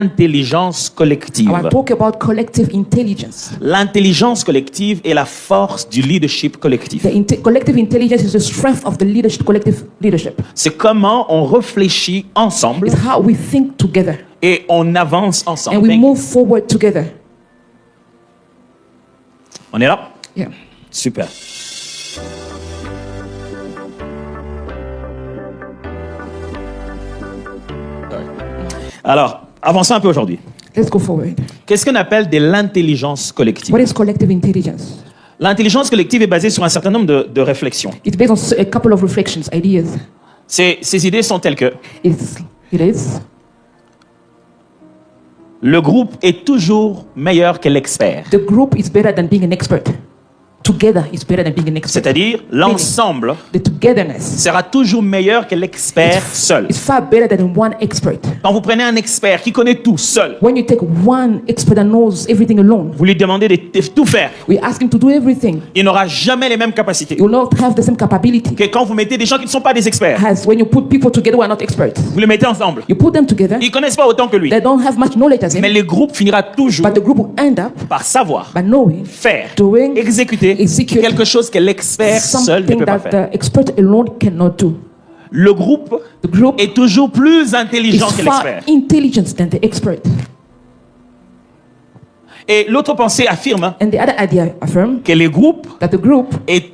Intelligence collective. I want to talk about collective intelligence. L'intelligence collective est la force du leadership collectif. Collective intelligence is the strength of the leadership, collective leadership. C'est comment on réfléchit ensemble It's how we think together et on avance ensemble. and we move forward together. On est là? Yeah. Super. Alors, avançons un peu aujourd'hui. Let's go forward. Qu'est-ce qu'on appelle de l'intelligence collective? What is collective intelligence? L'intelligence collective est basée sur un certain nombre de réflexions. It's based on a couple of reflections, ideas. Ces idées sont telles que It is. le groupe est toujours meilleur que l'expert. The group is better than being an expert. Together is better than being an expert. C'est-à-dire, l'ensemble The togetherness sera toujours meilleur que l'expert seul. is far better than one expert. Quand vous prenez un expert qui connaît tout seul, When you take one expert that knows everything alone, vous lui demandez de tout faire, we ask him to do everything. il n'aura jamais les mêmes capacités He will not have the same capability que quand vous mettez des gens qui ne sont pas des experts. as when you put people together who are not experts. Vous les mettez ensemble. You put them together, Ils ne connaissent pas autant que lui. they don't have much knowledge as him, Mais le groupe finira toujours but the group will end up par savoir, by knowing, faire, doing, exécuter execute quelque chose que l'expert seul ne something peut pas that faire. the expert alone cannot do. Le groupe The group est toujours plus is intelligent que far l'expert. intelligent than the expert. Et l'autre pensée affirme And the other idea affirm que le groupe that the group est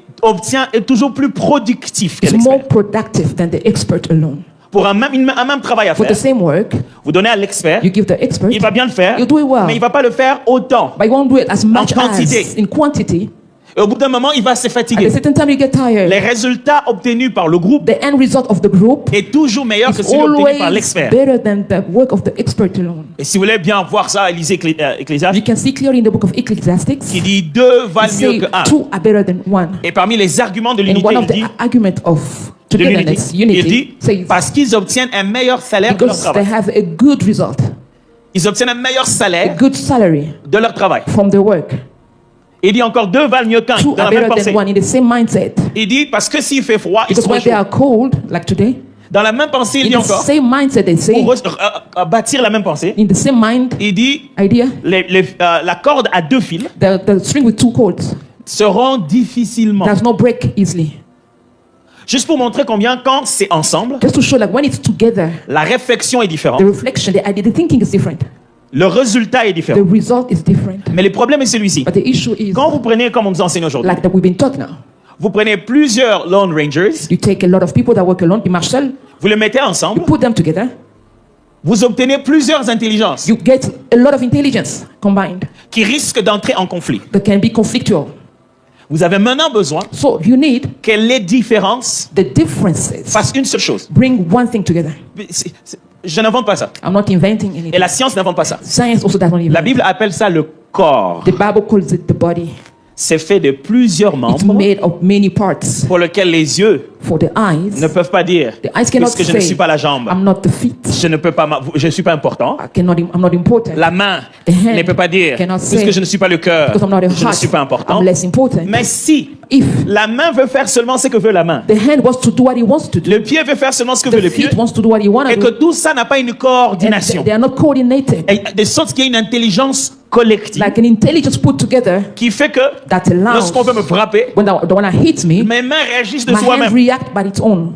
toujours plus productif que is more l'expert. productive than the expert alone. Pour un même travail à For the faire, same work, vous donnez à l'expert, you give the expert, il va bien le faire, you do it well, mais il ne va pas le faire autant. but you won't do it as much quantité. as in quantity. Et au bout d'un moment, il va se At a fatiguer. certain time, you get tired. Les résultats obtenus par le groupe The end result of the group est toujours meilleur que is celui obtenu par always l'expert. better than the work of the expert alone. Et si vous voulez bien voir ça, lisez Ecclésiaste, You can see clearly in the book of Ecclesiastes, qui dit deux it valent mieux say que un. two are better than one. Et parmi les arguments de And l'unité, one of il the dit, argument of de togetherness, il unity, dit says parce qu'ils obtiennent un meilleur salaire de leur because they travail. have a good result, Ils obtiennent un meilleur a salaire good salary de leur travail. from their work. Il dit encore deux valent mieux qu'un, Two dans are la même better than pensée. one in the same mindset. Il dit parce que s'il fait froid, ils Because sont when they chauds. are cold, like today, Dans la même pensée, il in dit the encore, same mindset they say, pour bâtir la même pensée, in the same mind il dit idea, la corde à deux fils the string with two cords se rend difficilement. does not break easily. Juste pour montrer combien quand c'est ensemble, Just to show like when it's together, la réflexion est the différente, reflection, the idea, the thinking is different. le résultat est The différent. result is different. Mais le problème est celui-ci. But the issue is, Quand vous prenez, comme on nous enseigne aujourd'hui, like that we've been taught now, vous prenez plusieurs Lone Rangers, you take a lot of people that work alone, you marshal, vous les mettez you ensemble, put them together, vous obtenez plusieurs intelligences you get a lot of intelligence combined qui risquent d'entrer en conflit. that can be conflictual. Vous avez maintenant besoin So you need que les différences the differences fassent une seule chose. bring one thing together. Je n'invente pas ça. I'm not inventing Et anything. la science n'invente pas ça. Science also does not La invent. Bible appelle ça le corps. The Bible calls it the body. C'est fait de plusieurs It's membres made of many parts. pour lesquels les yeux For the eyes, ne peuvent pas dire the eyes cannot puisque je ne say, suis pas la jambe, I'm not the feet. je ne peux pas, je suis pas important. I'm not important. La main The hand ne peut pas dire cannot puisque say, je ne suis pas le cœur, because I'm not a je ne heart, suis pas important. I'm less important. Mais si If la main veut faire seulement ce que veut la main, the hand wants to do what he wants to do, le pied veut faire seulement ce que veut the le pied, feet wants to do what he wants et to que do, tout ça n'a pas une and coordination, they are not coordinated. et de sorte qu'il y a une intelligence collective Like an intelligence put together qui fait que that allows, lorsqu'on veut me frapper, when the one that hits me, mes mains réagissent de my hand soi-même, react by its own.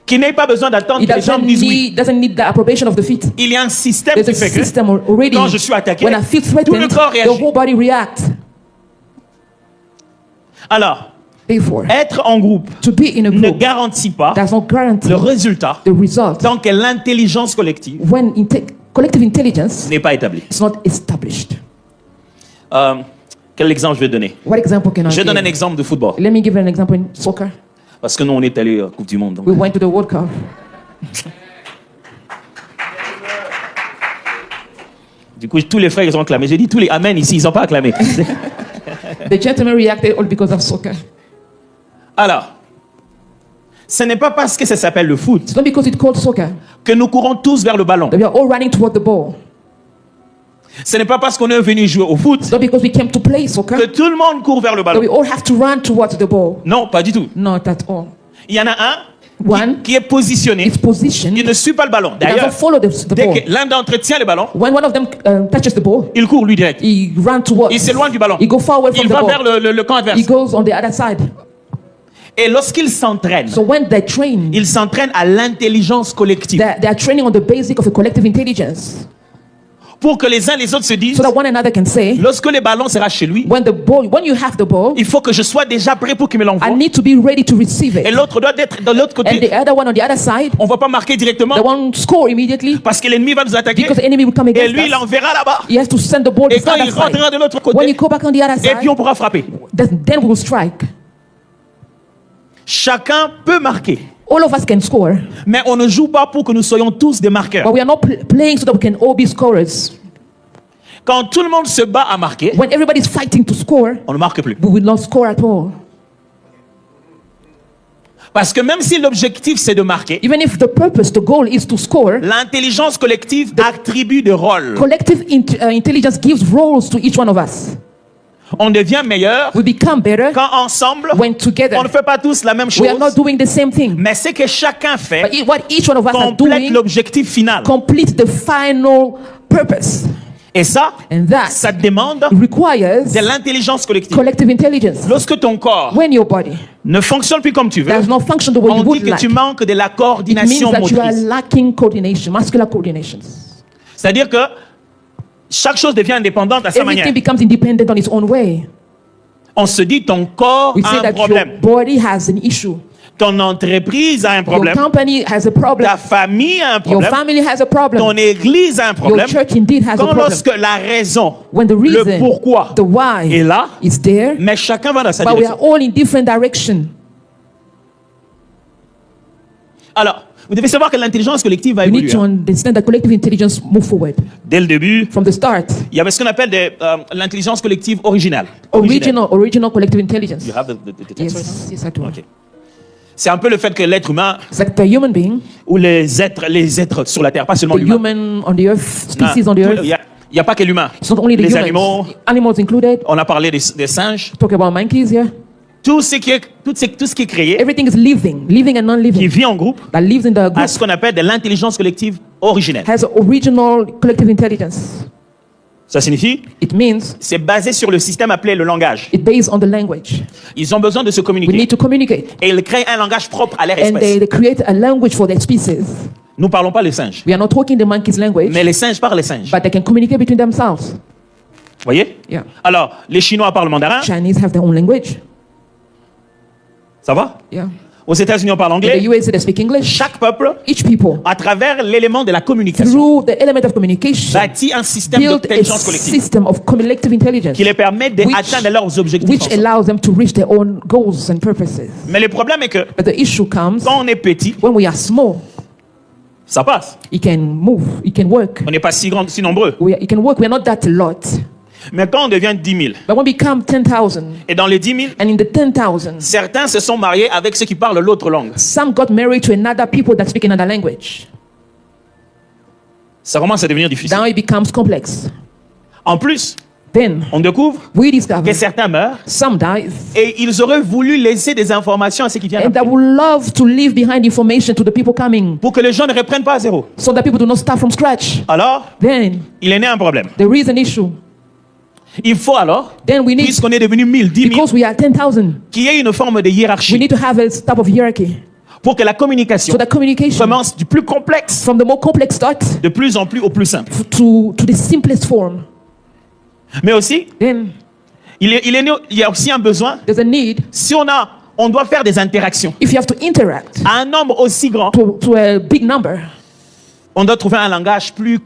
qu'il n'ait pas besoin d'attendre It que les jambes disent oui. doesn't need the approbation of the feet. Il y a un système There's qui a fait que system already. quand je suis attaqué, When I feel tout le threatened, corps the réagit. whole body reacts. Alors, Therefore, être en groupe to be in a ne group garantit pas does not guarantee le résultat the result tant que l'intelligence collective when collective intelligence n'est pas établie. is not established. Quel exemple je vais donner? What example can I Je donne un give? exemple de football. Let me give an example in soccer. Parce que nous, on est allé à la Coupe du Monde. Donc. We went to the World Cup. Du coup, tous les frères, ils ont acclamé. J'ai dit, tous les Amen ici, ils n'ont pas acclamé. The gentleman reacted all because of soccer. Alors, ce n'est pas parce que ça s'appelle le foot It's not because it's called soccer que nous courons tous vers le ballon. that we are all running toward the ball. Ce n'est pas parce qu'on est venu jouer au foot It's not because we came to play que soccer tout le monde court vers le that we ballon. all have to run towards the ball. Non, pas du tout. Not at all. Il y en a un One qui est positionné, is positioned. il ne suit pas le ballon. He doesn't D'ailleurs, follow the dès ball. que l'un d'entre eux tient le ballon, When one of them touches the ball, il court lui direct. he runs towards. Il s'éloigne du ballon. He goes far away from Il the va ball. vers le camp adverse. He goes on the other side. Et lorsqu'il s'entraîne, So when they train, il s'entraîne à l'intelligence collective. they are training on the basic of a collective intelligence, Pour que les uns les autres se disent, so that one another can say, lorsque le ballon sera chez lui, when you have the ball, il faut que je sois déjà prêt pour qu'il me I l'envoie. need to be ready to receive Et it. l'autre doit être de l'autre And côté. the other one on the other side, On ne va pas marquer directement the one score immediately parce que l'ennemi va nous attaquer. because the enemy will come Et against lui, il us. enverra là-bas. He has to send the ball to Et the quand il other rentrera side. de l'autre When you côté, go back on the other et puis side, on pourra frapper. then we will strike. Chacun peut marquer. All of us can score, Mais on ne joue pas pour que nous soyons tous des marqueurs. but we are not playing so that we can all be scorers. Quand tout le monde se bat à marquer, When everybody's fighting to score, on ne marque plus. we will not score at all. Parce que même si l'objectif c'est de marquer, Even if the purpose, the goal is to score, l'intelligence collective attribue des rôles. collective intelligence gives roles to each one of us. On devient meilleur We become better quand ensemble, when together. on ne fait pas tous la même chose. We are not doing the same thing. Mais ce que chacun fait But what each one of us are complète doing l'objectif final. complete the final purpose. Et ça, And that ça demande requires de l'intelligence collective. collective intelligence. Lorsque ton corps When your body ne fonctionne plus comme tu veux, does not function the way on you dit would que like, tu manques de la it means coordination that you are motrice. lacking coordination, muscular coordinations. C'est-à-dire que chaque chose devient indépendante à sa manière. Everything becomes independent on its own way. On se dit ton corps We say a un that problème, your body has an issue. ton entreprise a un Your problème, company has a problem. ta famille a un Your problème, family has a problem. ton église a un Your problème. church indeed has a Quand problem. lorsque la raison, When the le reason, pourquoi the why est là, is there, mais chacun va dans sa but we direction. are all in different direction. Alors, vous devez savoir que l'intelligence collective va You need évoluer. to understand that collective intelligence move forward Dès le début, from the start. il y avait ce qu'on appelle l'intelligence collective originale. Original collective intelligence. You have the text right now? Yes, yes, I do. Ok. C'est un peu le fait que l'être humain It's like the human being, ou les êtres sur la terre, pas seulement the l'humain. human on the earth, Non, species on the earth. Il n'y a pas que l'humain. It's not only the Les humans. animaux, Animals included. on a parlé des singes. Talk about monkeys here. Tout ce qui est créé, Everything is living and qui non-living, vit en groupe, that lives in the a group, ce qu'on appelle de l'intelligence collective originelle. has original collective intelligence. Ça signifie, It means c'est basé sur le système appelé le langage. it's based on the language. Ils ont besoin de se We communiquer. need to communicate. Et ils créent un langage propre à leur And espèce. they create a language for their species. Nous parlons pas les singes. We are not talking the monkey's language, Mais les singes parlent les singes. but they can communicate between themselves. Vous voyez? Yeah. Alors, les Chinois parlent mandarin. Chinese have their own language. Ça va? Yeah. Aux États-Unis, on parle In the anglais. USA, they speak English. Chaque peuple, Each people, à travers l'élément de la communication, through the element of communication, bâtit un système build a d'intelligence collective system of collective intelligence qui les permet d'atteindre leurs objectifs which ensemble. allows them to reach their own goals and purposes. Mais le problème est que But the issue comes quand on est petit, when we are small. ça passe. It can move, it can work. On n'est pas si nombreux. It can work. We are not that a lot. Mais quand on devient 10 000, But when we become 10,000, et dans les 10 000, and in the 10,000, certains se sont mariés avec ceux qui parlent l'autre langue. some got married to another people that speak another language. Ça commence à devenir difficile. Now it becomes complex. En plus, Then on découvre we discover que certains meurent some die, et ils auraient voulu laisser des informations à ceux qui viennent and that après, would love to leave behind information to the people coming, pour que les gens ne reprennent pas à zéro. so that people do not start from scratch. Alors, Then il est né un problème. there is an issue. Il faut alors, Then we need, puisqu'on est devenu 1000, 10 000, because we are 10,000, qu'il y ait une forme de we hiérarchie need to have a type of hierarchy, pour que la communication so that communication commence du plus complexe from the more complex start de plus en plus au plus simple. to the simplest form. Mais aussi, Then il y a aussi un besoin, there's a need, si on doit faire des interactions if you have to interact à un nombre aussi grand, to a big number, on doit trouver un langage plus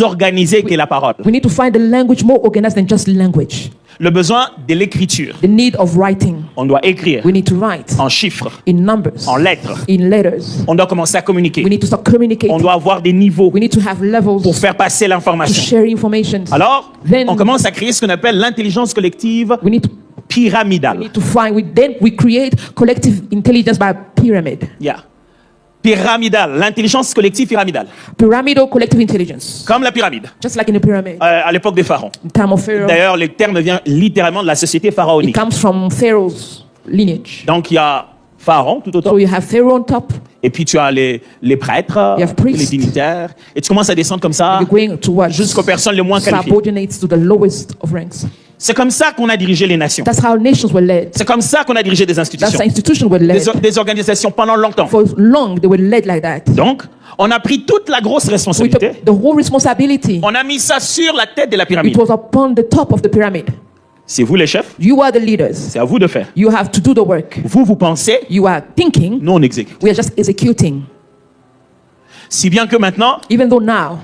organisé que la parole. we need to find a language more organized than just language. Le besoin de l'écriture. The need of writing. On doit écrire We need to write en chiffres, in numbers, en lettres. in letters. On doit commencer à We communiquer. need to start communicating. On doit avoir des niveaux We need to have levels pour faire passer to l'information. share information. Alors, Then on commence à créer ce qu'on appelle l'intelligence collective we need pyramidale. to find. Then we create collective intelligence by pyramid. Yeah. Pyramidale, l'intelligence collective pyramidale. Pyramidal collective intelligence, Comme la pyramide, just like in a pyramid. à l'époque des pharaons. In time of Pharaoh, D'ailleurs, le terme vient littéralement de la société it pharaonique. comes from Pharaoh's lineage. Donc, il y a Pharaon tout au top. So you have Pharaoh on top. Et puis tu as les prêtres, You have priests. les dignitaires. Et tu commences à descendre comme ça You're going towards jusqu'aux personnes les moins qualifiées. subordinates to the lowest of ranks. C'est comme ça qu'on a dirigé les nations. That's how nations were led. C'est comme ça qu'on a dirigé des That's institutions, how institutions were led. des organisations pendant longtemps. For long, they were led like that. Donc, on a pris toute la grosse We responsabilité. took the whole responsibility. On a mis ça sur la tête de la It pyramide. was upon the top of the pyramid. C'est vous les chefs, You are the leaders. c'est à vous de faire. You have to do the work. Vous pensez, You are thinking. nous on exécute. We are just executing. Si bien que maintenant, Even though now,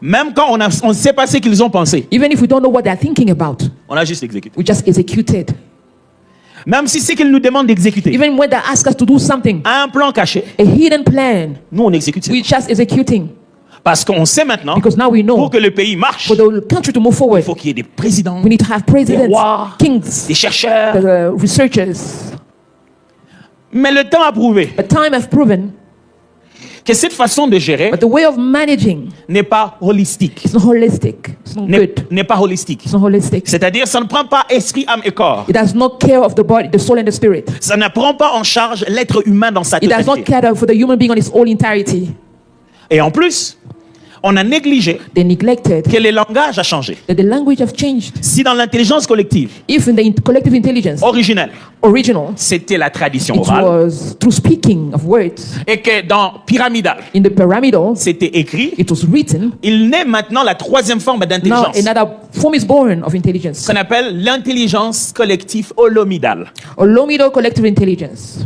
même quand on ne sait pas ce qu'ils ont pensé, even if we don't know what they're thinking about, on a juste exécuté. we just executed. Même si c'est qu'ils nous demandent d'exécuter Even when they ask us to do something, un plan caché, a hidden plan, nous on exécute. we're just executing. Parce qu'on sait maintenant, Because now we know pour que le pays marche, for the country to move il forward, faut qu'il y ait des présidents, we need to have presidents, Des rois, kings, des chercheurs. the researchers. Mais le temps a prouvé But time has proven que cette façon de gérer that the way of managing n'est pas holistique. is not holistic. It's not good. N'est pas holistique. It's not holistic. C'est-à-dire, ça ne prend pas esprit, âme et corps. It does not care of the body, the soul and the spirit. Ça ne prend pas en charge l'être humain dans sa It does not totalité. care for the human being on its whole entirety. Et en plus, on a négligé They neglected que le langage a changé. that the language have changed. Si dans l'intelligence collective If in the collective intelligence, originelle, original, c'était la tradition it orale, was through speaking of words. et que dans pyramidal, In the pyramidal, c'était écrit, it was written. il naît maintenant la troisième forme Now d'intelligence, another form is born of intelligence. qu'on appelle l'intelligence collective holomidale. Olomidal collective intelligence.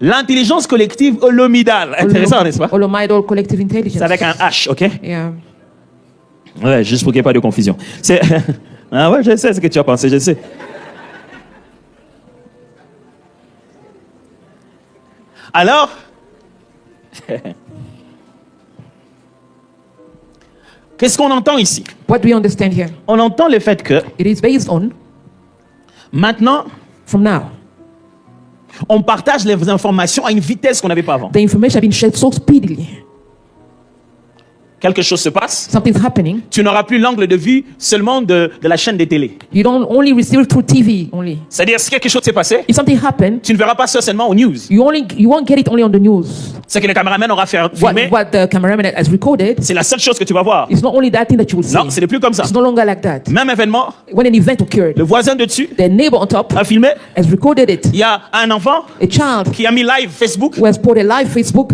L'intelligence collective holomidale. Intéressant, n'est-ce pas? Olomidal collective intelligence. C'est avec un H, ok? Yeah. Ouais, juste pour qu'il n'y ait pas de confusion. C'est... Ah ouais, je sais ce que tu as pensé, je sais. Alors, qu'est-ce qu'on entend ici? What do we understand here? On entend le fait que It is based on, maintenant, from now, on partage les informations à une vitesse qu'on n'avait pas avant. the information has been shared so speedily. Quelque chose se passe, Something's happening. tu n'auras plus l'angle de vue seulement de la chaîne des télés. You don't only receive it through TV only. C'est-à-dire, si quelque chose s'est passé, If something happened, tu ne verras pas ça seulement aux news. you won't get it only on the news. Ce que le caméraman aura fait filmer, What the cameraman has recorded, c'est la seule chose que tu vas voir. it's not only that thing that you will see. Non, ce n'est plus comme ça. It's no longer like that. Même événement, When an event occurred, le voisin de dessus the neighbor on top a filmé. has recorded it. Il y a un enfant A child qui a mis live Facebook who has put a live Facebook,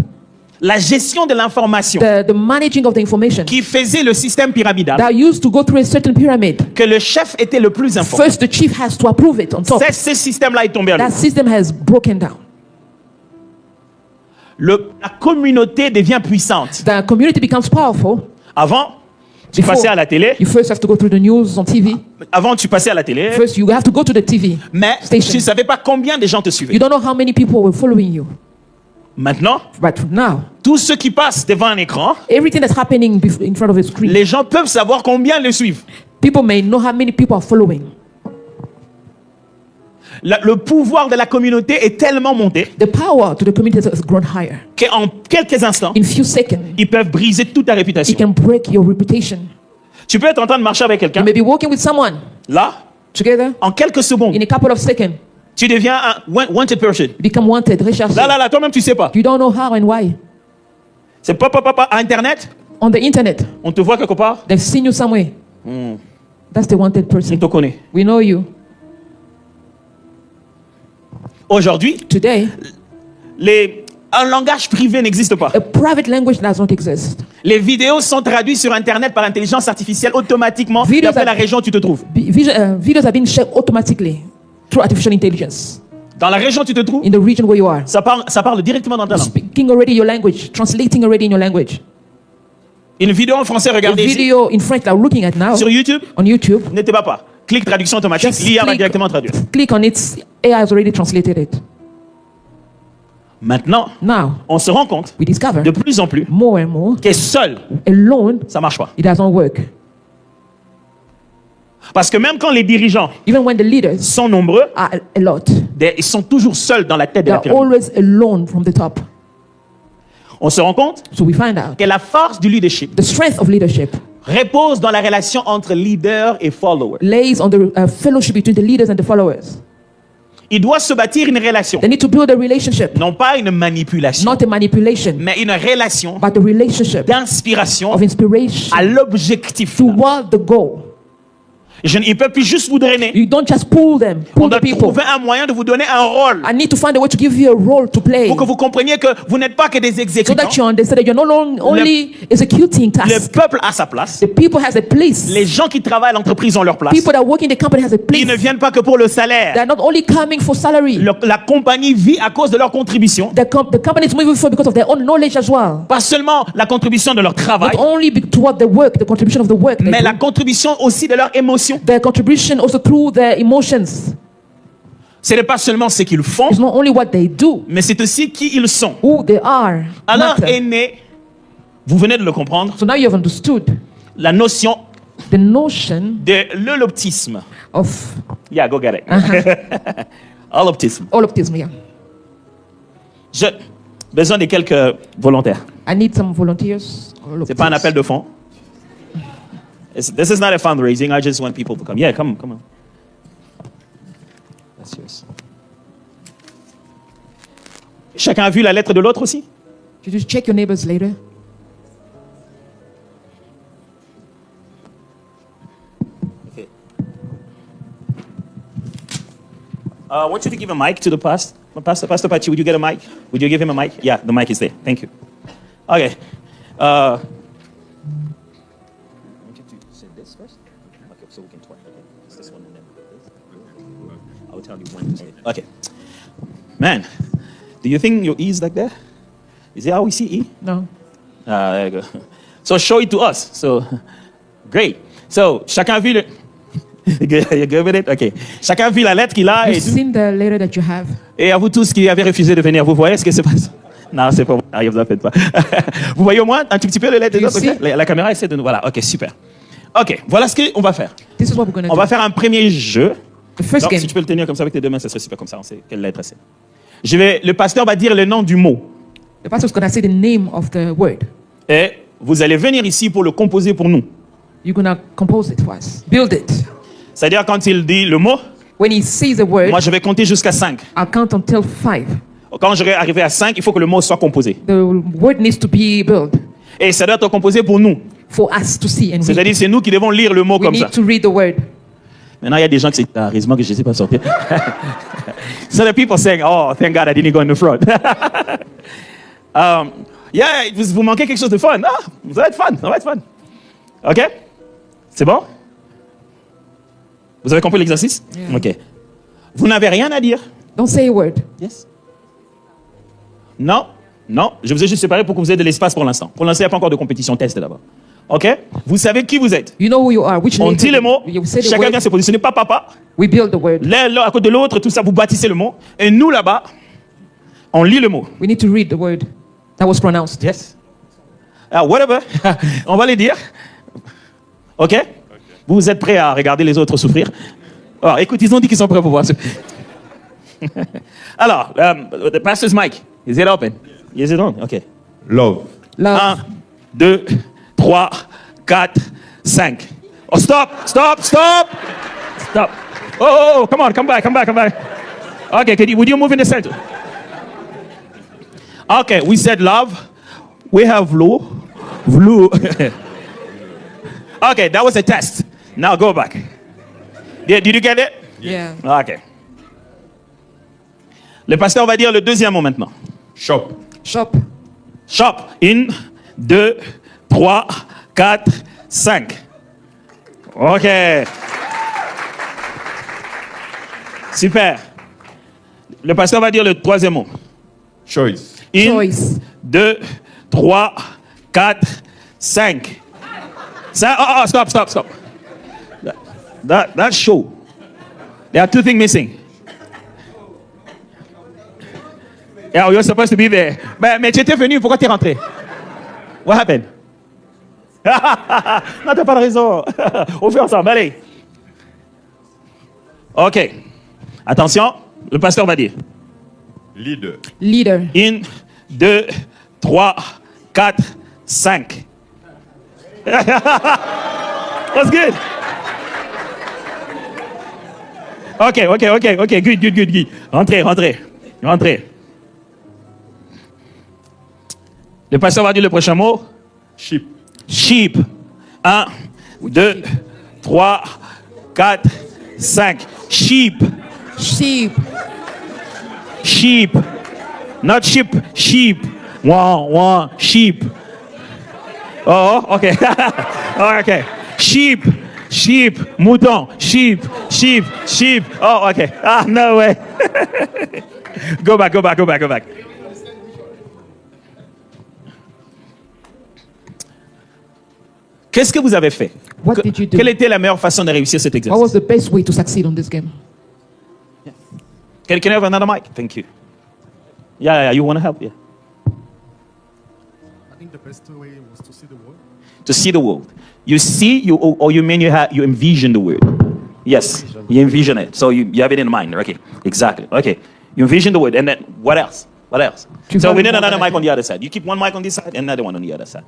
la gestion de l'information the managing of the information qui faisait le système pyramidal, that used to go through a certain pyramid. que le chef était le plus informé. First, the chief has to approve it on top. Ce système-là est tombé à l'eau. That system has broken down. La communauté devient puissante. The community becomes powerful. Avant, tu Before, passais à la télé. you first have to go through the news on TV. Avant, tu passais à la télé. First, you have to go to the TV Mais station. tu ne savais pas combien de gens te You suivaient. don't know how many people were following you. Maintenant, But now, tous ceux qui passent devant un écran, everything that's happening in front of a screen, les gens peuvent savoir combien le suivent. people may know how many people are following. Le pouvoir de la communauté est tellement monté The power to the community has grown higher. qu'en quelques instants, In few seconds, ils peuvent briser toute ta it réputation. can break your reputation. Tu peux être en train de marcher avec You quelqu'un. may be working with someone Là, together. en quelques secondes, In a couple of seconds, tu deviens un wanted person. you become wanted, recherché. Là, toi-même, tu sais pas. You don't know how and why. C'est pas, à Internet, On the internet, on te voit quelque part, they've seen you somewhere. That's the wanted on person. te connaît. We know you. Aujourd'hui, Today, un langage privé n'existe pas. a private language does not exist. Les vidéos sont traduites sur Internet par intelligence artificielle automatiquement Videos d'après are- la région où tu te trouves. Videos have been shared automatically through artificial intelligence. Dans la région où tu te trouves, In the region where you are, ça parle directement dans ta langue. speaking already your language, translating already in your language. Une vidéo en français, A regardez ici, video in French that we're looking at now sur YouTube, on YouTube. ne te bats pas. Clique traduction automatique, Just l'IA va click. directement traduire. Click on it. AI has already translated it. Maintenant, Now on se rend compte we discover de plus en plus more and more que seul, alone ça marche pas. it doesn't work. Parce que même quand les dirigeants Even when the leaders sont nombreux, are a lot, ils sont toujours seuls dans la tête de they la are pyramide. always alone from the top. On se rend compte So we find out que la force du leadership the strength of leadership repose dans la relation entre leader et follower. lays on the fellowship between the leaders and the followers. Il doit se bâtir une relation. They need to build a relationship, Non pas une manipulation, not a manipulation, mais une relation but a relationship d'inspiration of inspiration à l'objectif. toward the goal. Il ne peut plus juste vous drainer. You don't just pull them, On pull doit the people. trouver un moyen de vous donner un rôle. I need to find a way to give you a role to play Pour que vous compreniez que vous n'êtes pas que des so exécutants. that you understand that you're not only executing Le tasks. peuple a sa place. The people has a place. Les gens qui travaillent à l'entreprise ont leur place. People that work in the company has a Ils ne place. viennent pas que pour le salaire. They're not only coming for salary. La compagnie vit à cause de leur contribution. The company is moving forward because of their own knowledge as well. Pas seulement la contribution de leur travail, Not only toward the work, the contribution of the work, they mais do, la contribution aussi de leur émotion. their contribution also through their emotions. Ce n'est pas seulement ce qu'ils font, It's not only what they do, mais c'est aussi qui ils sont. who they are. Alors matter. est né, vous venez de le comprendre, So now you have understood la notion the notion de l'holoptisme. of Yeah, go get it. Holoptisme. holoptism. Yeah. J'ai besoin de quelques volontaires. I need some volunteers. C'est pas un appel de fonds. This is not a fundraising. I just want people to come. Yeah, come on. That's yours. Chacun a vu la lettre de l'autre aussi? Did you check your neighbors later? Okay. I want you to give a mic to the pastor. Pastor Pachi, would you get a mic? Would you give him a mic? Yeah, the mic is there. Thank you. Okay. I want you to say this first. Okay, so we can talk. Okay. It's this one and then this. I'll tell you when to say it. Okay. Man, do you think your E is like that? Is it how we see E? No. There you go. So show it to us. So, great. So, chacun a vu le... You good with it? OK. Chacun a vu la lettre qu'il a. You've seen the letter that you have. Et à vous tous qui avez refusé de venir, vous voyez ce qui se passe? Non, c'est pas bon. Ah, vous en faites pas. Vous voyez au moins un tout petit peu le lettre des autres? see? La caméra essaie de nous... Voilà, OK, super. OK, voilà ce qu'on va faire. This is what we're going to On do. va faire un premier jeu. The first Donc, game. si tu peux le tenir comme ça avec tes deux mains, ça serait super comme ça. On sait quelle lettre c'est. Le pasteur va dire le nom du mot. The pastor is going to say the name of the word. Et vous allez venir ici pour le composer pour nous. You're going to compose it for us. Build it. C'est-à-dire quand il dit le mot, When he says the word, moi je vais compter jusqu'à 5. I'll count until 5. Quand je vais arriver à 5, il faut que le mot soit composé. The word needs to be built Et ça doit être composé pour nous. for us to see and read. C'est-à-dire c'est nous qui devons lire le mot We comme ça. need to read the word. Maintenant, il y a des gens qui disent, heureusement que je ne sais pas sortir. So the people saying, oh, thank God I didn't go in the front. Yeah, vous manquez quelque chose de fun. Ah, ça va être fun, ça va être fun. OK? C'est bon? Vous avez compris l'exercice? Yeah. OK. Vous n'avez rien à dire? Don't say a word. Yes. Non, non. Je vous ai juste séparé pour que vous ayez de l'espace pour l'instant. Pour l'instant, il n'y a pas encore de compétition test d'abord. OK? Vous savez qui vous êtes. You know who you are. Which On name dit le mot. you say the Chacun word. vient se positionner. Pas papa. We build the word. L'un à côté de l'autre, tout ça, vous bâtissez le mot. Et nous, là-bas, on lit le mot. We need to read the word that was pronounced. Yes. Whatever. On va les dire. OK? Vous êtes prêts à regarder les autres souffrir? Alors, écoute, ils ont dit qu'ils sont prêts pour voir. Alors, the pastor's mic. Is it open? Is it on? OK. Love. Love. 1, 2, 3, 4, 5. Oh, stop, stop, stop. Stop. Oh, come on, come back. Okay, would you move in the center? Okay, we said love. We have blue. Okay, that was a test. Now go back. Did you get it? Yeah. Okay. Le pasteur va dire le deuxième mot maintenant. Shop. Shop. Shop. 1, 2, 3, 4, 5. OK. Super. Le pasteur va dire le troisième mot. Choice. 1, Choice. 2, 3, 4, 5. Ça, stop. That's show. There are two things missing. Yeah, you're supposed to be there. Mais tu étais venu, pourquoi tu es rentré? What happened? Non, t'as pas de raison. On fait ensemble, allez. OK. Attention, le pasteur va dire. Leader. Leader. 1, 2, 3, 4, 5. That's good. Ok. Good. Rentrez. Le pasteur va dire le prochain mot. Sheep. 1, 2, 3, 4, 5. Sheep. Not sheep. Sheep. One. Sheep. Oh, ok. Ok. Sheep. Mouton. Sheep. Oh, ok. Ah, no way. Go back. Qu'est-ce que vous avez fait? What did you do? Quelle était la meilleure façon de réussir cet What exercice? was the best way to succeed on this game? Can I have another mic? Thank you. Yeah. You want to help? Yeah. I think the best way was to see the world. To see the world. You see, you mean you envision the word. Yes, you envision it. So you have it in mind. Okay, exactly. Okay, you envision the word, and then what else? So we need another mic on the other side. You keep one mic on this side and another one on the other side.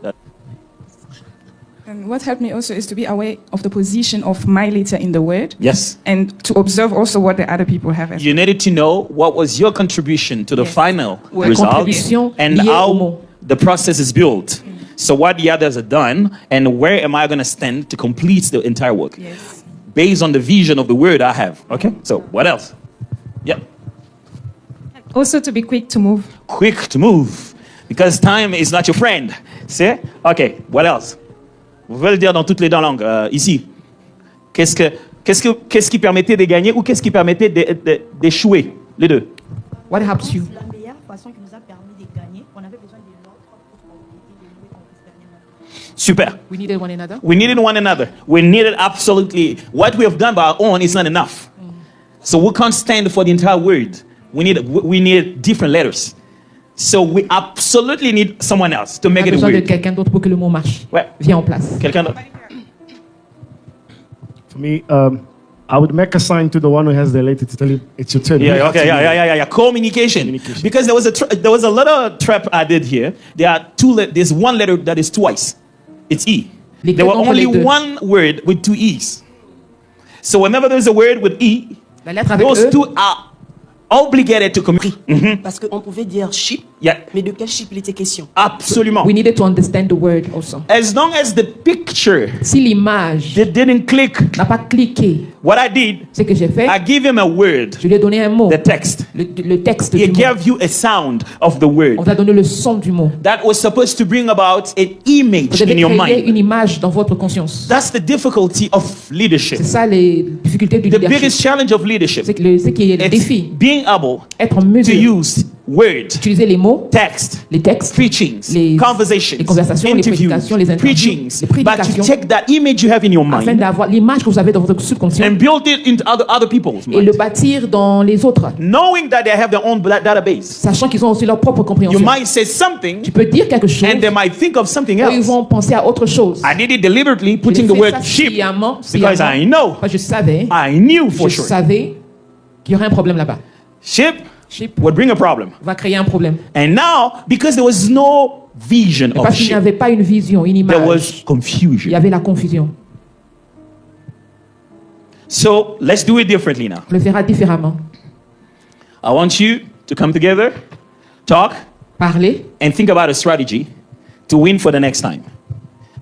And what helped me also is to be aware of the position of my letter in the word. Yes. And to observe also what the other people have. You needed to know what was your contribution to the Yes. final Ouais. result Contribution and liée au how mot. the process is built. So what the others have done and where am I going to stand to complete the entire work? Yes. Based on the vision of the word I have. Okay. So what else? Yeah. Also to be quick to move. Quick to move because time is not your friend. See? Okay. What else? Vous pouvez le dire dans toutes les deux langues. Ici. Qu'est-ce qui permettait de gagner ou qu'est-ce qui permettait d'échouer? Les deux. What helps you? La meilleure façon qui nous a permis de gagner, on avait besoin de l'autre pour probabilité de jouer contre Super. We needed one another. We needed one another. We needed absolutely. What we have done by our own is not enough. So we can't stand for the entire word. We need different letters. So we absolutely need someone else to On make a it a besoin de word. quelqu'un d'autre pour que le mot marche. Ouais. Viens en place. Quelqu'un d'autre? For me, I would make a sign to the one who has the letter to tell him it's your turn. Yeah, okay, yeah. Communication. Because there was a little trap I did here. There's one letter that is twice. It's E. Les There were deux only entre les deux. one word with two E's. So whenever there's a word with E, La lettre avec those E. two are obligated to communicate. Parce qu'on pouvait dire sheep, Yeah, mais de quel sheep il était question? absolument. We needed to understand the word also. As long as the picture Si l'image didn't click, n'a pas cliqué, what I did, ce que j'ai fait, I give him a word, je lui ai donné un mot. the text. Le texte He du mot. gave you a sound of the On word vous a donné le son du mot. that was supposed to bring about an Vous image devez in your créer mind. une image dans votre conscience. That's the difficulty of leadership. C'est ça les difficultés du The leadership. biggest challenge of leadership C'est ce qui est le is défi. being able Être en to mesure use words, d'utiliser les mots, text, les textes, preachings, les conversations, conversations, les interviews, prédications, les interviews, preachings, les but to prédications, take that image you have in your afin mind d'avoir l'image que vous avez dans votre subconscient and build it into other people's et le minds. bâtir dans les autres, Knowing that they have their own database. sachant qu'ils ont aussi leur propre You compréhension. might say something Tu peux dire quelque chose, and they might think of something eux, ils else. vont penser à autre chose. I did it deliberately, Je putting l'ai the fait word ça sheep sciemment, because I know, Moi, je savais for sure. qu'il y aurait un problème là-bas. Sheep Sheep would bring a problem. va créer un problème. And now, because there was no vision Mais of parce qu'il n'y sheep, avait pas une vision, une there image, was il y confusion. avait la confusion. So let's do it differently now. On le verra différemment. I want you to come together, talk, Parler and think about a strategy to win for the next time.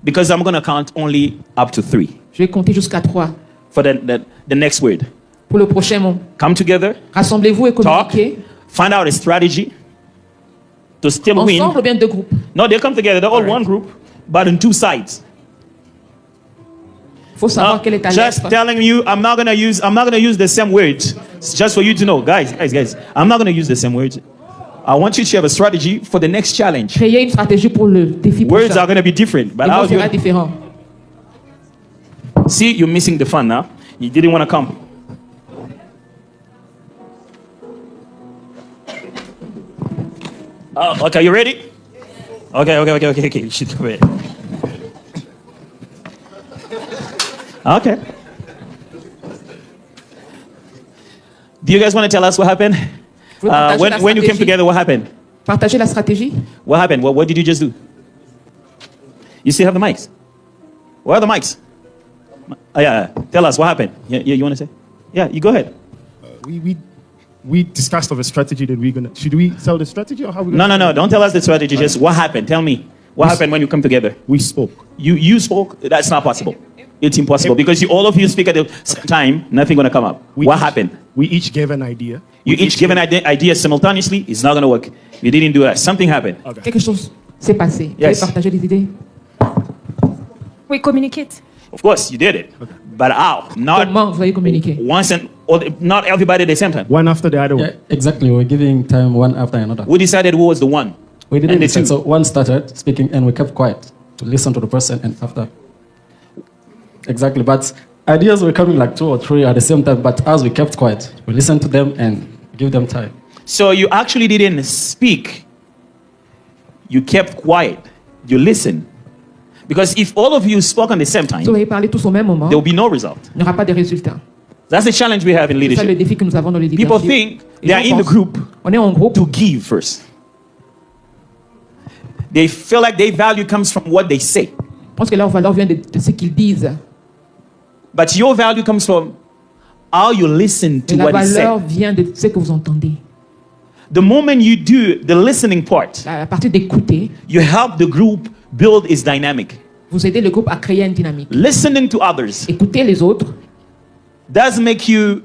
Because I'm going to count only up to 3 je vais compter jusqu'à 3 for the next word. pour le prochain mot. Come together, Rassemblez-vous et talk, communiquez. find out a strategy to still win. Ensemble ou bien deux groupes. No, they come together. They're all one group, but on two sides. Il faut savoir quelle est ta Just lettre. telling you, I'm not gonna use the same words. It's just for you to know, guys. I'm not gonna use the same words. I want you to have a strategy for the next challenge. Créer une stratégie pour le défi Words prochain. are gonna be different, but Le mot how's sera your... différent. See, you're missing the fun now. You didn't want to come. Oh, okay, you ready? Okay. You should come here. Okay. Do you guys want to tell us what happened? Vous voulez partager la When you came stratégie? together, what happened? Partager la stratégie. What happened? What did you just do? You still have the mics? Where are the mics? Yeah. Tell us what happened. Yeah, you want to say? Yeah, you go ahead. we discussed of a strategy that we're gonna. Should we tell the strategy or how we? No. Don't tell us the strategy. Just what happened. Tell me. What happened when you come together? We spoke. You spoke? That's not possible. It's impossible because all of you speak at the same time. Nothing going to come up. What happened? We each gave an idea. You each give an idea simultaneously. It's not going to work. You didn't do that. Something happened. Quelque chose s'est passé. Vous Yes. avez partagé des idées. We communicate. Of course, you did it. But how? Not Comment vous avez communiqué? once and not everybody at the same time. One after the other. Yeah, exactly. We're giving time one after another. We decided who was the one. We didn't And the decide. two. So one started speaking and we kept quiet to listen to the person and after. Exactly. But ideas were coming like 2 or 3 at the same time. But as we kept quiet, we listened to them and give them time. So you actually didn't speak. You kept quiet. You listened. Because if all of you spoke at the same time, Si vous avez parlé tous au même moment, there will be no result. il n'y aura pas de résultat. That's the challenge we have in C'est ça le leadership. défi que nous avons dans le People leadership. think Les they are gens in the pensent, group on est en groupe, to give first. They feel like their value comes from what they say. je pense que leur valeur vient de ce qu'ils disent. But your value comes from how you listen to Et la what is valeur said. vient de ce que vous entendez. The moment you do the listening part, À partir d'écouter, you help the group build its dynamic. vous aidez le groupe à créer une dynamique. Listening to others Écouter les autres does make you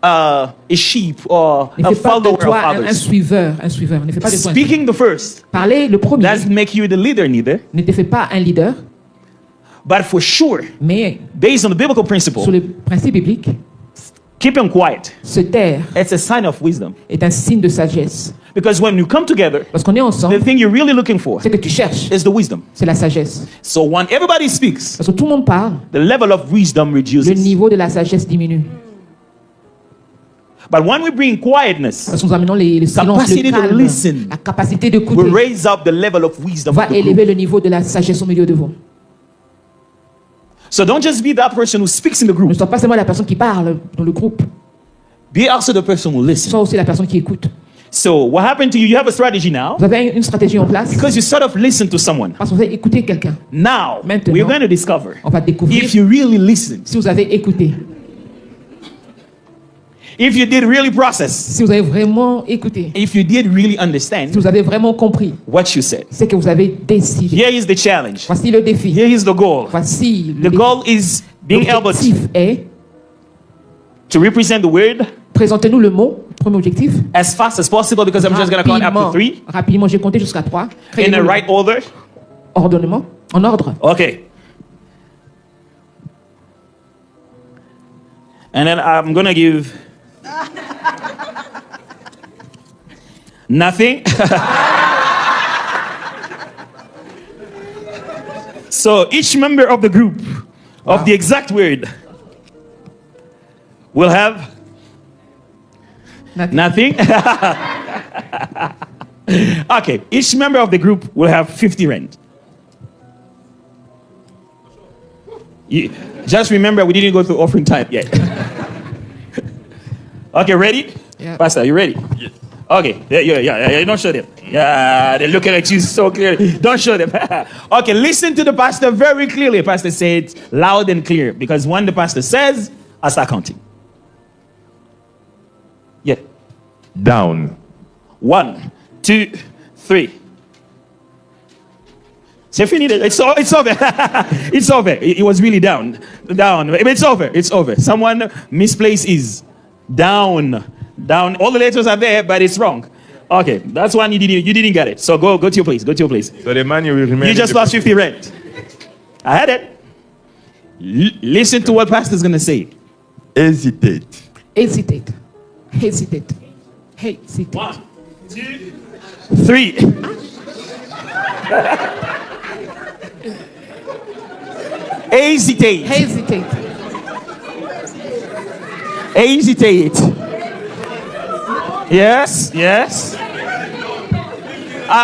a sheep or ne a fait pas de follower toi of un others. suiveur. Ne fait pas de toi un suiveur. Speaking the first Parler le premier doesn't make you the leader neither. ne te fait pas un leader, But for sure, mais based on the biblical sur principle, le principe biblique, keeping quiet, se taire it's a sign of wisdom. est un signe de sagesse. Because when you come together, Parce qu'on est the ensemble, thing you're really looking for ce que tu cherches, is the wisdom. c'est la sagesse. So when everybody speaks, Parce que tout le monde parle, the level of wisdom le reduces. niveau de la sagesse diminue. But when we bring quietness, Parce que nous amenons le silence, Capacity le to calme, listen. la capacité we d'écouter raise up the level of wisdom va of the group. élever le niveau de la sagesse au milieu de vous. So don't just be that person who speaks in the Ne group. sois pas seulement la personne qui parle dans le groupe, Be also the person who listens. sois aussi la personne qui écoute. So what happened to you? You have a strategy now Vous avez une stratégie en place because you sort of listen to someone. parce que vous avez écouté quelqu'un. Now Maintenant, we're going to discover On va découvrir if you really listened, si vous avez écouté, if you did really process, si vous avez vraiment écouté, if you did really si understand vous avez vraiment compris what you said. ce que vous avez décidé. Here is the challenge. Voici le défi. Here is the goal. Voici The goal is being able L'objectif est, to represent the word présentez-nous le mot, premier objectif. as fast as possible because I'm just going to count up to 3 Rapidement, j'ai compté jusqu'à 3. in Créez-nous the le right order. ordonnement, en ordre. Okay. And then I'm going to give nothing. So each member of the group of the exact word will have nothing. Okay, each member of the group will have 50 rand. Just remember, we didn't go through offering time yet. Okay, ready? Yeah. Pastor, you ready? Yes. Okay, yeah, don't show them. Yeah, they're looking at you so clearly. Don't show them. Okay, listen to the pastor very clearly. Pastor said loud and clear because when the pastor says, I start counting. Yeah. Down. 1, 2, 3. C'est fini. It's over. It's over. It was really down. It's over. It's over. Someone misplaced is down. Down. All the letters are there, but it's wrong. Okay, that's one you didn't get it. So go to your place. Go to your place. So the man you will remain. You just lost 50 rand. I had it. Listen to what pastor's gonna say. Hesitate. Hesitate. Hesitate. Hesitate. 1, 2, 3. Hesitate. Hesitate. Hesitate. Yes.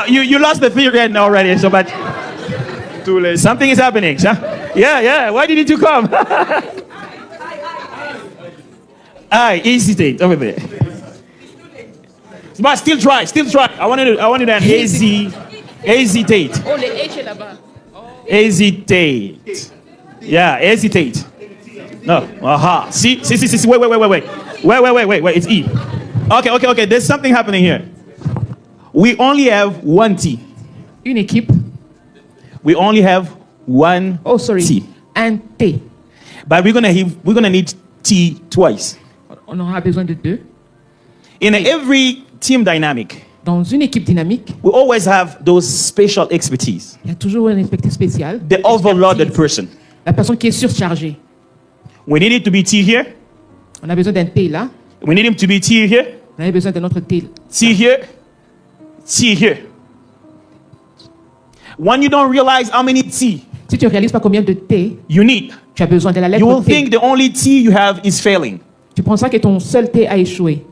You lost the 3 rand already, so but Too late. something is happening. Huh? Yeah. Why didn't you come? I hesitate over there. But still try. I wanted to hesitate. Oh, les H est là-bas. Hesitate. Yeah, hesitate. No. Aha. See. Wait. Wait. It's E. Okay. There's something happening here. We only have one T. Une équipe. We only have one Oh, sorry. T. Un T. But we're gonna need T twice. On aura besoin de deux. In every team dynamic, Dans une équipe dynamique, we always have those spatial expertise. il y a toujours un inspecteur spécial. The overloaded person. La personne qui est surchargée. We need it to be T here. On a besoin d'un T là. We need him to be T here. On a besoin d'un autre T. T here. T here. When you don't realize how many T Si tu ne réalises pas combien de T you need, tu as besoin de la you will lettre T, think the only T you have is failing. tu penseras que ton seul T a échoué.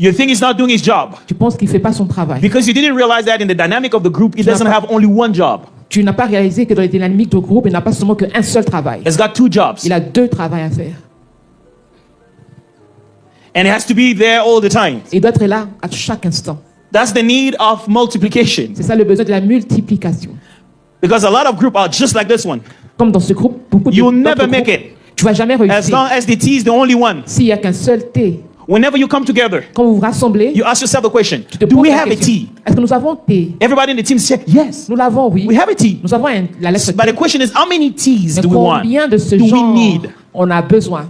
You think he's not doing his job Tu penses qu'il ne fait pas son travail. because you didn't realize that in the dynamic of the group, he Tu n'as doesn't pas- have only one job. Tu n'as pas réalisé que dans les dynamiques de groupe, il n'a pas seulement qu'un seul travail. He's got two jobs, Il a deux travails à faire. and he has to be there all the time. Il doit être là à chaque instant. That's the need of multiplication, C'est ça le besoin de la multiplication. because a lot of group are just like this one. Comme dans ce groupe, beaucoup de You'll d'autres never make groupes, it tu vas jamais as réussir. long as the T is the only one. S'il n'y a qu'un seul T, Whenever you come together, quand vous vous rassemblez, you ask yourself the question: tu te do poses we la have a question. T? Est-ce que nous avons T? Everybody in the team said yes. Nous l'avons, oui. We have a T. Nous avons la lettre But T. the question is, how many T's Mais do we want? combien de ce Do we genre need? on a besoin?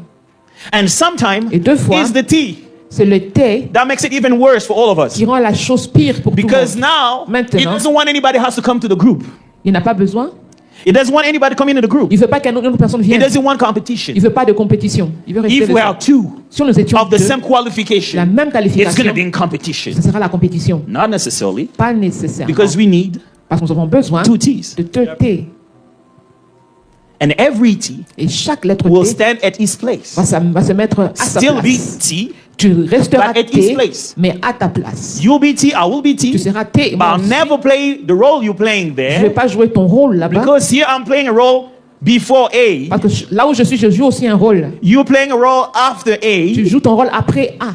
And sometimes Et deux fois, it's the T c'est le T that makes it even worse for all of us. qui rend la chose pire pour tout le Because monde. now he Maintenant, doesn't want anybody has to come to the group. il n'a pas besoin. He doesn't want anybody coming in the group. Il ne veut pas qu'une autre personne He vienne. doesn't want competition. Il ne veut pas de compétition. Il veut rester If le we seul. are two Si nous étions of the deux, same la qualification, même it's going qualification, to be in competition. ce sera la compétition. Not necessarily, Pas nécessairement. because we need Parce que nous avons besoin two T's. de deux T. And every T Et chaque lettre will T stand at his place. va se mettre à sa Still be place. T. Tu resteras but at his T, place. mais à ta place. You'll be T, I will be Tu T. seras T. et But moi I'll aussi. never play the role you're playing Je ne vais there. pas jouer ton rôle là-bas. Because here I'm playing a role before A. Parce que là où je suis, je joue aussi un rôle. You're playing a role after Tu A. joues ton rôle après A.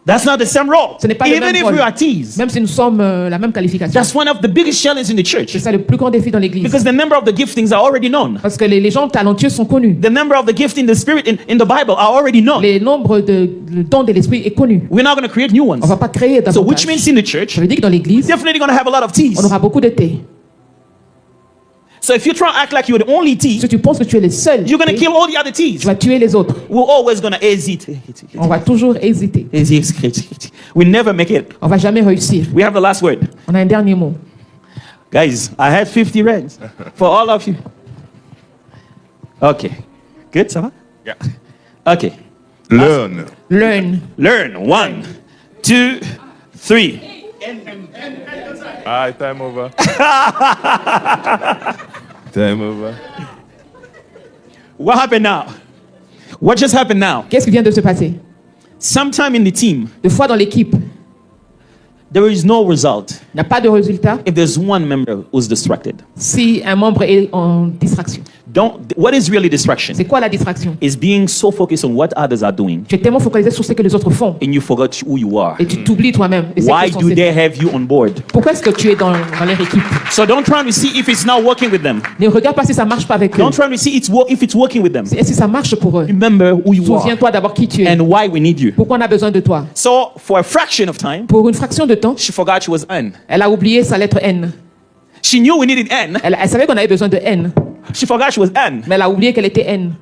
That's not the same role. Ce n'est pas le Even même if rôle. we are T's. Même si nous sommes la même qualification. That's one of the biggest challenges in the church. C'est ça le plus grand défi dans l'église. Because the number of the giftings are already known. Parce que les gens talentueux sont connus. The number of the gift in the spirit in the Bible are already known. Le nombre de le don de l'esprit est connu. We're not going to create new ones. On ne va pas créer So which davantage. means in the church, Ça veut dire que dans l'église, definitely going to have a lot of T's. on aura beaucoup de T. So if you try to act like you're the only T, Si tu penses que tu es le seul, you're going to T, kill all the other tu T's. vas tuer les autres. We're always going to hesitate. On va toujours hésiter. We never make it. On va jamais réussir. We have the last word. On a un dernier mot. Guys, I had 50 rands for all of you. Okay. Good, ça va? Yeah. Okay. Learn. Learn. Learn. 1, 2, 3. Ah, time over. Time over. What happened now? What just happened now? Qu'est-ce qui vient de se passer? Sometime in the team, Des fois dans l'équipe, there is no result il n'y a pas de résultat if there's one member who's distracted. si un membre est en distraction. What is really distraction? C'est quoi la distraction? Is being so focused on what others are doing Tu es tellement focalisé sur ce que les autres font and you forgot who you are. et tu t'oublies toi-même. Et c'est Why que sont do ces- they have you on board? Pourquoi est-ce que tu es dans leur équipe? So don't try to see if it's not working with them. Ne regarde pas si ça marche pas avec eux. Don't try to see if it's working with them. Et si ça marche pour eux. Remember who you are Souviens-toi d'abord qui tu es. and why we need you. Pourquoi on a besoin de toi? So for a fraction of time, Pour une fraction de temps, she forgot she was N. elle a oublié sa lettre N. She knew we needed N. Elle savait qu'on avait besoin de N, She forgot she was N. mais elle a oublié qu'elle était N.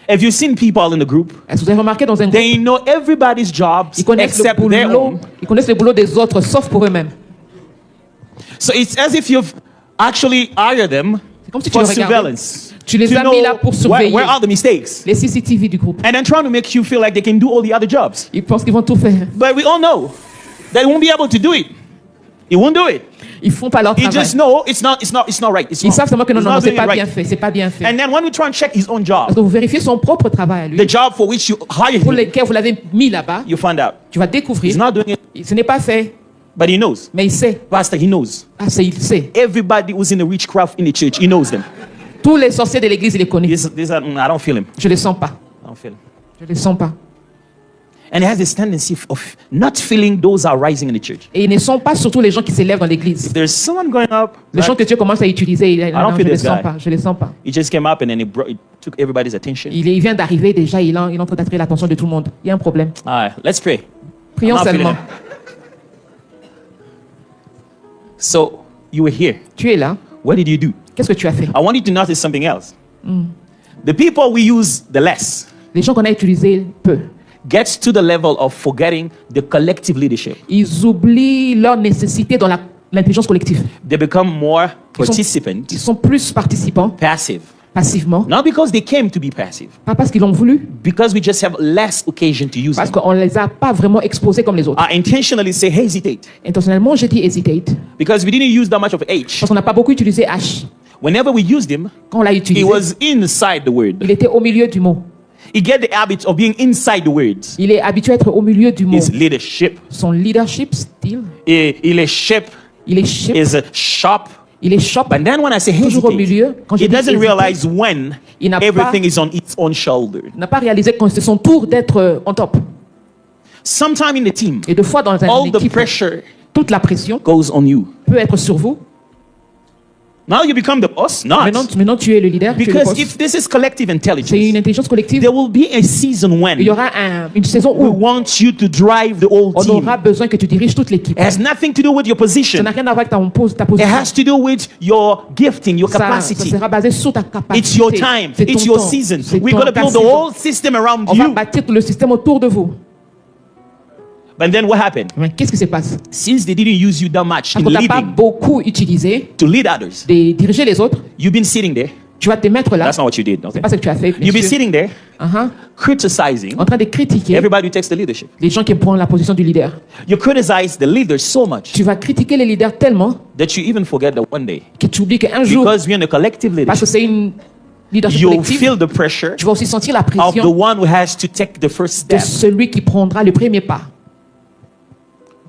Have you seen people in the group? Est-ce que vous avez remarqué dans un groupe, They know everybody's jobs ils connaissent, except le their boulot, own. ils connaissent le boulot des autres, sauf pour eux-mêmes. So it's as if you've actually hired them C'est comme si tu for les regardais. surveillance. Tu les To as know mis là pour surveiller. where are the mistakes? Les CCTV du groupe. And then trying to make you feel like they can do all the other jobs. Ils pensent qu'ils vont tout faire. But we all know they won't be able to do it. He won't do it. Ils font pas leur He travail. just know it's not right. It's Ils wrong. savent seulement que non, He's non, not non, c'est doing it pas right. bien fait, c'est pas bien fait. And then when we try and check his own job, Parce que vous vérifiez son propre travail à lui, the job for which you hired pour him, lequel vous l'avez mis là-bas, you find out tu vas he's découvrir, not doing it, ce n'est pas fait, but he knows. mais il sait. Pastor, he knows. Ah, il sait. Everybody who's in the witchcraft in the church, he knows them. Tous les sorciers de l'église, il les connaît. I don't feel him. Je les sens pas. I don't feel him. Je les sens pas. And it has this tendency of not feeling those are rising in the church. Et ils ne sont pas surtout les gens qui s'élèvent dans l'église. If there's someone going up, Les gens que Dieu commence à utiliser, il don't non, je feel ne les this sens guy. pas, je les sens pas. he just came up and then it took everybody's attention. Il vient d'arriver déjà, il est en train d'attirer l'attention de tout le monde. Il y a un problème. All right, let's pray. Prions I'm not feeling seulement. So you were here. Tu es là. What did you do? Qu'est-ce que tu as fait? I want you to notice something else. The people we use the less Les gens qu'on a utilisés peu. gets to the level of forgetting the collective leadership. Ils oublient leur nécessité dans l'intelligence collective. They become more Ils participant, sont plus participants passive. passivement. Not because they came to be passive, Pas parce qu'ils l'ont voulu, because we just have less occasion to use parce them. qu'on ne les a pas vraiment exposés comme les autres. I intentionally say hesitate Intentionnellement, j'ai dit hesitate. because we didn't use that much of H. Parce qu'on n'a pas beaucoup utilisé H. Whenever we used him, Quand on l'a he utilisé, was inside the word. il était au milieu du mot. He get the habit of being inside the words. Il est habitué à être au milieu du mot. His leadership, Son leadership style, il est shape, il est chip, is sharp. il est shop. But then when I say Toujours au hesitate, milieu. Quand je he dis doesn't hésiter, realize when il n'a everything pas- is on its own shoulder. Il n'a pas réalisé que c'est son tour d'être on top. Sometime in the team, Et deux fois dans all une the équipe, pressure toute la pression goes on you. peut être sur vous. Now you become the boss? Not. Maintenant tu es le leader. Tu es le Because boss. if this is collective C'est une intelligence, intelligence collective. there will be a season when Il y aura une saison we où want you to drive the whole on team. aura besoin que tu diriges toute l'équipe. It has nothing to do with your Ça position. n'a rien à voir avec ta It position. has to do with your gifting, your Ça capacity. sera basé sur ta capacité. It's your time. C'est It's ton your temps. season. C'est We're ton- going to ta build the saison. whole system around On va you. bâtir tout le système autour de vous. But then what happened? Mais qu'est-ce qui se passe? Since they didn't use you that much Parce in qu'on t'a pas leading beaucoup utilisé to lead others, de diriger les autres, you've been sitting there. tu vas te mettre là. That's not what you did. Okay? C'est pas ce que tu as fait. bien You've been sûr. sitting there Uh-huh. criticizing En train de critiquer everybody who takes the leadership. les gens qui prennent la position du leader. You criticize the leaders so much Tu vas critiquer les leaders tellement that you even forget that one day, que tu oublies qu'un jour, because we're in a collective parce que leadership, c'est une leadership you'll collective, feel the pressure tu vas aussi sentir la of the pression one who has to take the first de step. celui qui prendra le premier pas.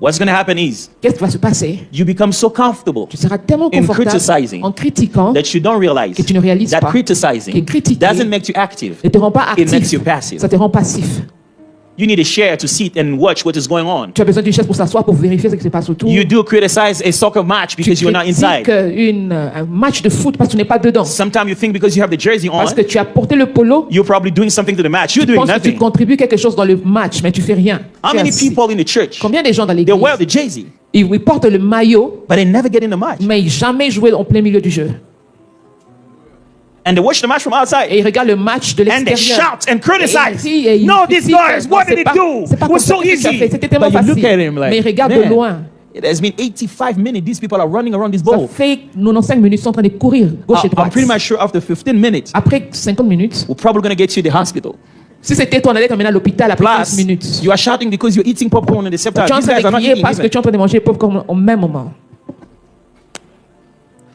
What's going to happen is Qu'est-ce qui va se passer? you become so comfortable Tu seras tellement in confortable criticizing en critiquant that you don't realize que tu ne réalises that pas criticizing que critiquer doesn't make you active. ne te rend pas It makes actif. you passive. Ça te rend passif. You need a chair to sit and watch what is going on. Tu as besoin d'une chaise pour s'asseoir pour vérifier ce qui se passe autour. You do criticize a soccer match Tu because you're not inside. critiques un match de foot parce que tu n'es pas dedans. Sometimes you think because you have the jersey on, Parce que tu as porté le polo, you're probably doing something to the match. You're tu doing penses que tu nothing. contribues quelque chose dans le match, mais tu fais rien. How Tu es many assis. people in the church, Combien de gens dans they l'église, wear the jersey, ils portent le maillot, but they never get in the match. mais ils jamais joué en plein milieu du jeu. And they watch the match from outside. Et ils regardent le match de And they l'extérieur. shout and criticize. Et ils No, these critiquent. guys, what C'est did pas- it do? c'est pas It comme was ça so que tu as easy. fait. C'était tellement But you look facile. at him like, Mais ils regardent de man, loin. it has been 85 minutes. These people are running around this Ça ball. fait 95 minutes, ils sont en train de courir gauche et I'm droite. pretty much sure after 15 minutes, Après 50 minutes, we're probably going to get you to the hospital. si c'était toi, on allait t'emmener à l'hôpital après 15 Plus, minutes. you are shouting because you're eating popcorn at the same time. Tu es en These train guys are de not crier eating parce que even. tu es en train de manger popcorn au même moment.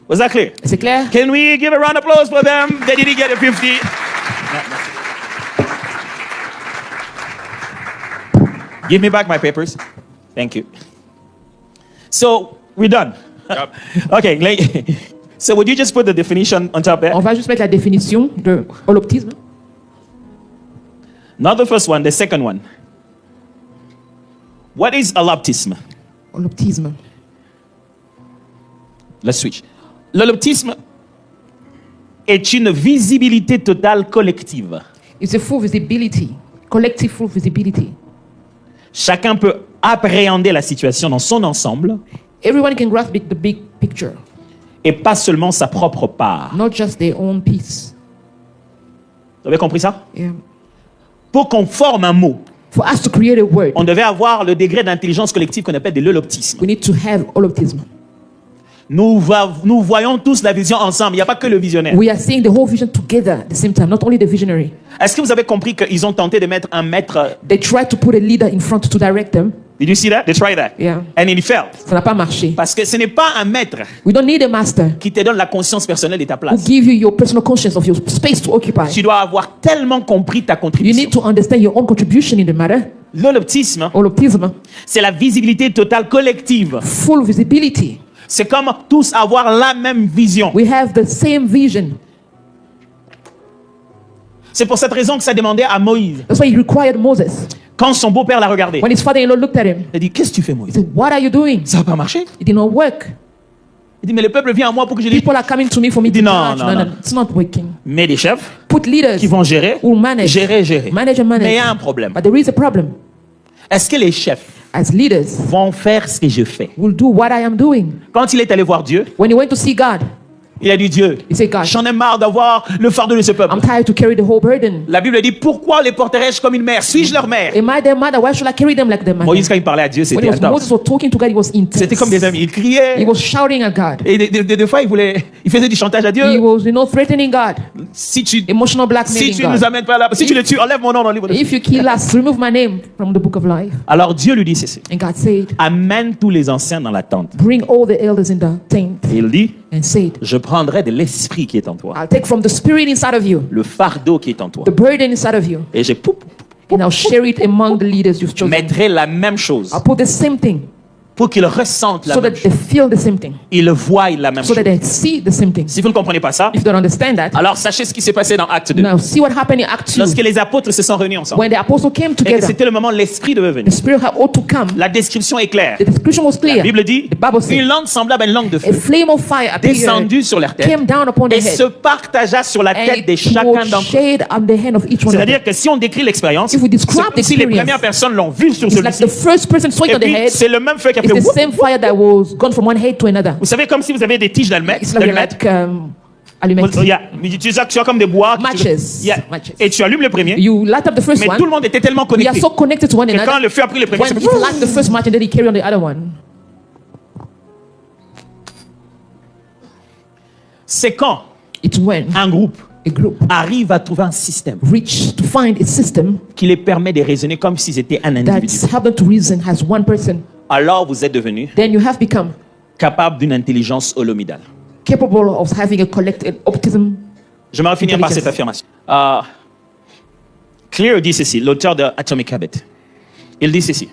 Was that clear? C'est clair? Can we give a round of applause for them? They didn't get a 50. Give me back my papers. Thank you. So we're done. Okay. So would you just put the definition on top there? On va juste mettre la définition de holoptisme. Not the first one, the second one. What is holoptisme? Holoptisme. Let's switch. L'holoptisme est une visibilité totale collective. It's a full visibility, collective full visibility. Chacun peut appréhender la situation dans son ensemble Everyone can grasp the big picture, et pas seulement sa propre part. not just their own piece. Vous avez compris ça? Yeah. Pour qu'on forme un mot, For us to create a word, on devait avoir le degré d'intelligence collective qu'on appelle de l'holoptisme. we need to have holoptism. Nous voyons tous la vision ensemble, il n'y a pas que le visionnaire. We are seeing the whole vision together at the same time, not only the visionary. Est-ce que vous avez compris qu'ils ont tenté de mettre un maître? They tried to put a leader in front to direct them. Did you see that? They tried that. Yeah. And it failed. Ça n'a pas marché. Parce que ce n'est pas un maître We don't need a master qui te donne la conscience personnelle de ta who place. give you your personal conscience of your space to occupy. Tu dois avoir tellement compris ta You contribution. need to understand your own contribution in the matter. L'holoptisme, Holoptism, c'est la visibilité totale collective. full visibility. C'est comme tous avoir la même vision. We have the same vision. C'est pour cette raison que ça demandait à Moïse That's why he required Moses Quand son beau-père l'a regardé, When his father-in-law looked at him, il a dit, qu'est-ce que tu fais, Moïse? he said, what are you doing? Ça n'a pas marché. It did not work. Il dit, mais le peuple vient à moi pour que je les... People are coming to me for me to dit, non, judge. non, non. It's not working. Mais des chefs Put leaders qui vont gérer, who manage. gérer. Manage and manage. Mais il y a un problème. But there is a problem. Est-ce que les chefs As leaders, vont faire ce que je fais? will do what I am doing. Quand il est allé voir Dieu, When he went to see God, il a dit, Dieu, he said, God, j'en ai marre d'avoir le fardeau de ce peuple. I'm tired to carry the whole burden. La Bible dit, pourquoi les porterai-je comme une mère? Suis-je leur mère? Am I their mother? Why should I carry them like their mother? Moïse, quand il parlait à Dieu, When c'était Moses intense. was talking to God, he was intense. C'était comme des amis. Il He criait. was shouting at God. Et des fois, il faisait du chantage à He Dieu. was, threatening God. Si tu Emotional blackmailing si tu God. nous amènes pas là, si tu le tues, enlève mon nom dans le livre de vie. If you kill us, remove my name from the book of life. Alors Dieu lui dit ceci. And God said, Amène tous les anciens dans la tente. bring all the elders in the tent. Et il dit, And said, je prendrai de l'esprit qui est en toi, I'll take from the spirit inside of you, le fardeau qui est en toi, the burden inside of you, et je and I'll share it among the leaders you've chosen. mettrai la même chose I'll put the same thing pour qu'ils ressentent la so même that they chose. feel the same thing, Ils voient la même so chose. that they see the same thing. Si vous ne comprenez pas ça, If you don't understand that, alors sachez ce qui s'est passé dans Acte 2. now see what happened in Acts 2. Lorsque les apôtres se sont réunis ensemble, When the apostles came et que together, c'était le moment où l'esprit devait the venir. spirit had ought to come. La description est claire. The description was La clear. Bible dit, The Bible said, une langue semblable à une langue de a feu flame of fire appeared, descendue sur leur tête came down upon et their se head, partagea sur la and tête de it chacun was d'entre eux. shade on the hand of each one of them. C'est-à-dire que si on décrit l'expérience, If we describe c'est comme si les the experience, premières personnes l'ont vu sur It's like the celui-ci. first person saw it Et on the puis, head. c'est le même feu qui a It's fait the whoop. same fire that was gone from one head to another. Vous savez, comme si vous avez des tiges d'allumettes. It's like allumettes. Tu as comme des bois. Matches. Yeah. Matches. Et tu allumes le premier. You light up the first Mais one. tout le monde était tellement We are connecté so connected to one que quand another. le feu a pris le premier, When c'est he light the first match and then he carry on the other one. c'est quand It's when un groupe a group arrive à trouver un système reach to find a system qui les permet de raisonner comme s'ils étaient un individu. that's helped them to reason as one person. Alors vous êtes devenu Then you have become capable d'une intelligence holomidale. capable of having a collective optimism. J'aimerais finir par cette Intelligence. affirmation. Clear dit ceci, l'auteur de Atomic Habit. Il dit ceci.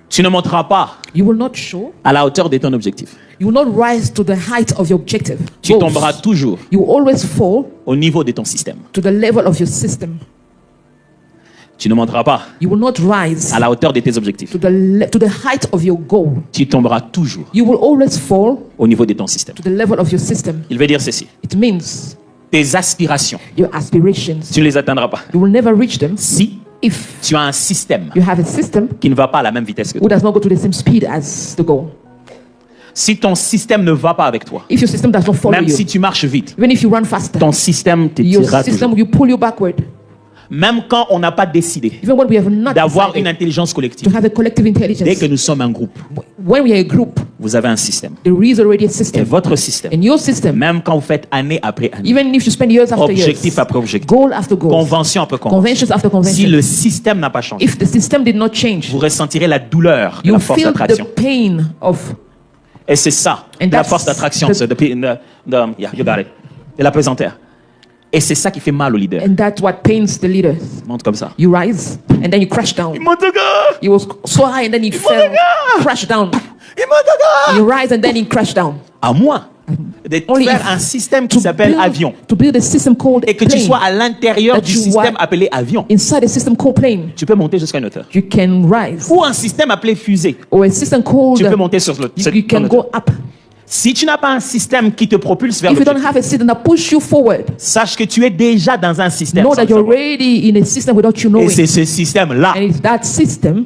Tu ne monteras pas You will not show. à la hauteur de ton objectif. You will not rise to the height of your objective. Tu goals. tomberas toujours You will always fall au niveau de ton système. to the level of your system. Tu ne monteras pas You will not rise à la hauteur de tes objectifs. to the height of your goal. Tu tomberas toujours You will always fall au niveau de ton système. to the level of your system. Il veut dire ceci. It means Tes aspirations, your aspirations. tu ne les atteindras pas. You will never reach them Si if tu as un système you have a system qui ne va pas à la même vitesse que who toi. does not go to the same speed as the goal. Si ton système ne va pas avec toi, If your system does not follow même you, si tu marches vite, even if you run faster, ton système te your tirera system toujours. will pull you backward. Même quand on n'a pas décidé Even when we have not d'avoir une decided intelligence to collective, have a collective dès que intelligence, nous sommes un groupe, when we are a group, vous avez un système. there is already a Et system. votre système, And your system, même quand vous faites année après année, even if you spend years after objectif years, après objectif, goal after goal, convention après convention, conventions after si convention, le système n'a pas changé, if the system did not change, vous ressentirez la douleur de you la force feel d'attraction. the pain of, Et c'est ça, And la that's force d'attraction, the- c'est yeah, you got it. De la pesanteur. Et c'est ça qui fait mal au leader. and that's what pains the leaders. Monte comme ça. You rise and then you crash down. Monte gars! He was so high and then he fell, crashed down. You rise and then he crashed down. À moins de Only faire if- un système qui s'appelle avion To build a system called et que tu plane. sois à l'intérieur That du you système are- appelé avion, Inside a system called plane, tu peux monter jusqu'à une hauteur. you can rise. Ou un système appelé fusée, Or a system called, tu peux monter sur le you can go up. Si tu n'as pas un système qui te propulse vers If you don't l'objectif, have a system that push you forward, sache que tu es déjà dans un système. know sans that le you're savoir. already in a system without you Et knowing. c'est ce système-là And it's that system